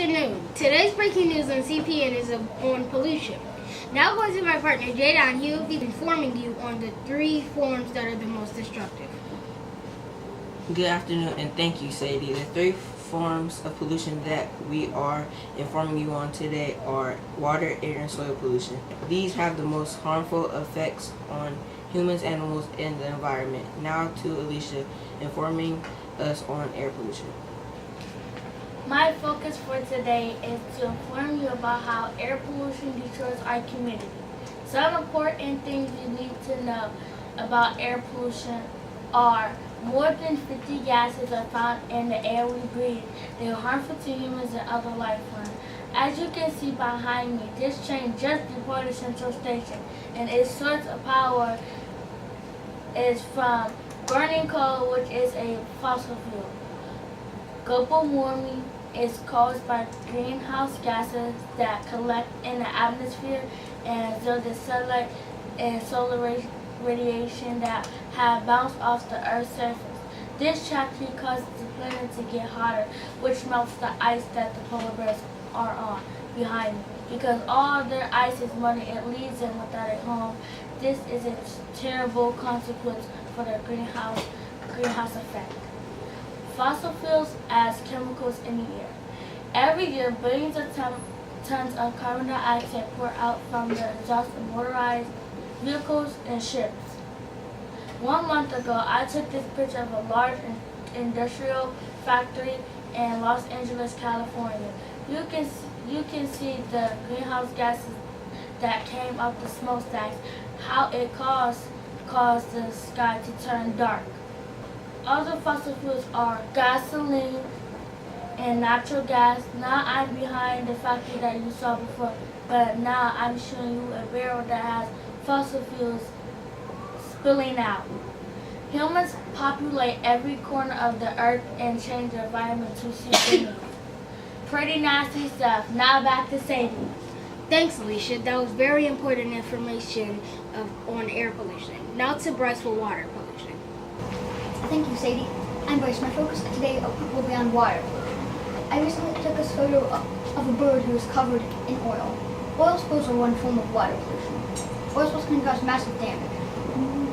afternoon. Today's breaking news on CPN is on pollution. Now going to my partner Jadon, he will be informing you on the 3 forms that are the most destructive. Good afternoon, and thank you, Sadie. The 3 forms of pollution that we are informing you on today are water, air, and soil pollution. These have the most harmful effects on humans, animals, and the environment. Now to Alicia, informing us on air pollution. My focus for today is to inform you about how air pollution destroys our community. Some important things you need to know about air pollution are more than 50 gases are found in the air we breathe. They are harmful to humans and other life forms. As you can see behind me, this train just departed Central Station, and its source of power is from burning coal, which is a fossil fuel. Global warming is caused by greenhouse gases that collect in the atmosphere and absorb the sunlight and solar radiation that have bounced off the Earth's surface. This tragedy causes the planet to get hotter, which melts the ice that the polar bears are on behind me. Because all their ice is melting, it leaves them without a home. This is a terrible consequence for the greenhouse effect. Fossil fuels as chemicals in the air. Every year, billions of tons of carbon dioxide pour out from the exhaust of motorized vehicles and ships. 1 month ago, I took this picture of a large industrial factory in Los Angeles, California. You can see the greenhouse gases that came up the smokestacks, how it caused the sky to turn dark. Other fossil fuels are gasoline and natural gas. Now I'm behind the factory that you saw before, but now I'm showing you a barrel that has fossil fuels spilling out. Humans populate every corner of the earth and change the environment to suit their needs. Pretty nasty stuff. Now back to Sadie. Thanks, Alicia. That was very important information on air pollution. Now to Bryce for water pollution. Thank you, Sadie. I'm Bryce. My focus today will be on water pollution. I recently took a photo of a bird who was covered in oil. Oil spills are one form of water pollution. Oil spills can cause massive damage.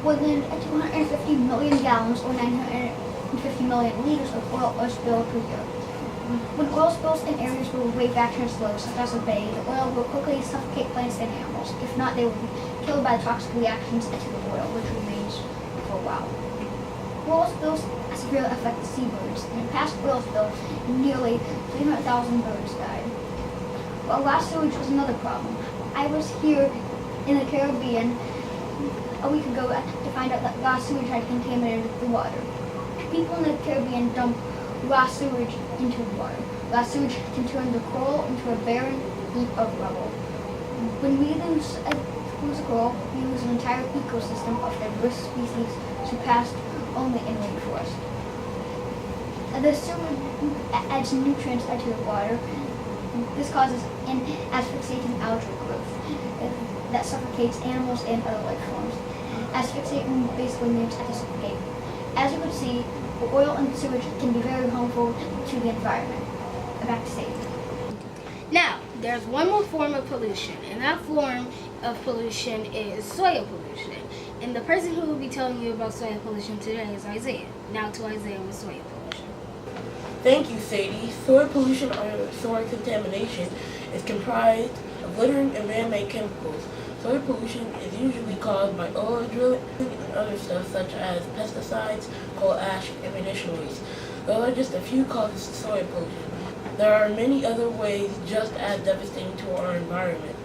More than 250 million gallons or 950 million liters of oil are spilled per year. When oil spills in areas where wave action is low, such as a bay, the oil will quickly suffocate plants and animals. If not, they will be killed by the toxic reactions into the oil, which remains for a while. Oil spills severely affect seabirds. In a past oil spill, nearly 300,000 birds died. Well, glass sewage was another problem. I was here in the Caribbean a week ago to find out that glass sewage had contaminated the water. People in the Caribbean dump glass sewage into the water. Glass sewage can turn the coral into a barren heap of rubble. When we lose a coral, we lose an entire ecosystem of diverse species surpassed only in rainforest. The sewage adds nutrients into the water. This causes an asphyxiating algae growth that suffocates animals and other life forms. Asphyxiating basically means to suffocate. As you can see, the oil and sewage can be very harmful to the environment. Back to Sadie. Now, there's one more form of pollution, and that form of pollution is soil pollution. And the person who will be telling you about soil pollution today is Isaiah. Now to Isaiah with soil pollution. Thank you, Sadie. Soil pollution or soil contamination is comprised of littering and man-made chemicals. Soil pollution is usually caused by oil drilling and other stuff such as pesticides, coal ash, and munition waste. Those are just a few causes of soil pollution. There are many other ways just as devastating to our environment.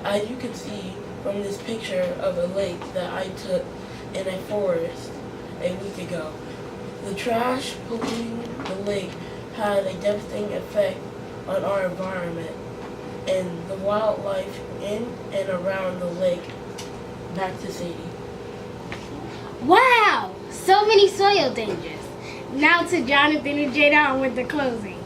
As you can see from this picture of a lake that I took in a forest a week ago, the trash polluting the lake has a devastating effect on our environment and the wildlife in and around the lake. Back to Sadie. Wow! So many soil dangers. Now to Jonathan and Jadon with the closing.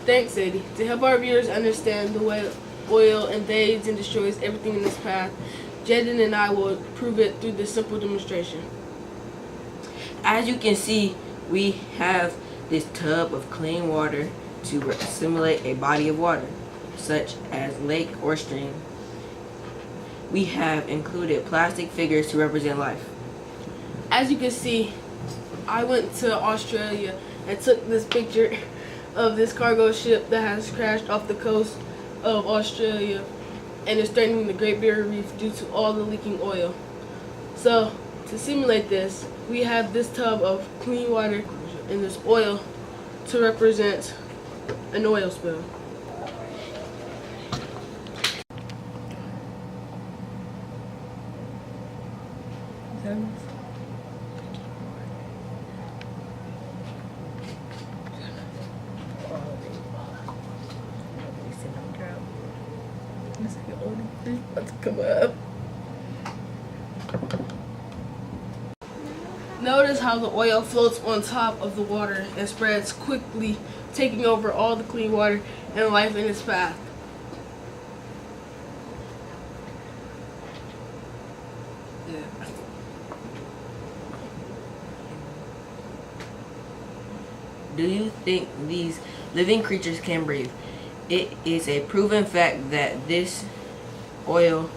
Thanks, Sadie. To help our viewers understand the way oil invades and destroys everything in this path, Jaden and I will prove it through this simple demonstration. As you can see, we have this tub of clean water to simulate a body of water, such as lake or stream. We have included plastic figures to represent life. As you can see, I went to Australia and took this picture of this cargo ship that has crashed off the coast of Australia and is threatening the Great Barrier Reef due to all the leaking oil. So, to simulate this, we have this tub of clean water and this oil to represent an oil spill. Notice how the oil floats on top of the water and spreads quickly, taking over all the clean water and life in its path. Do you think these living creatures can breathe? It is a proven fact that this oil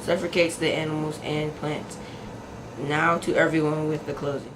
suffocates the animals and plants. Now to everyone with the closing.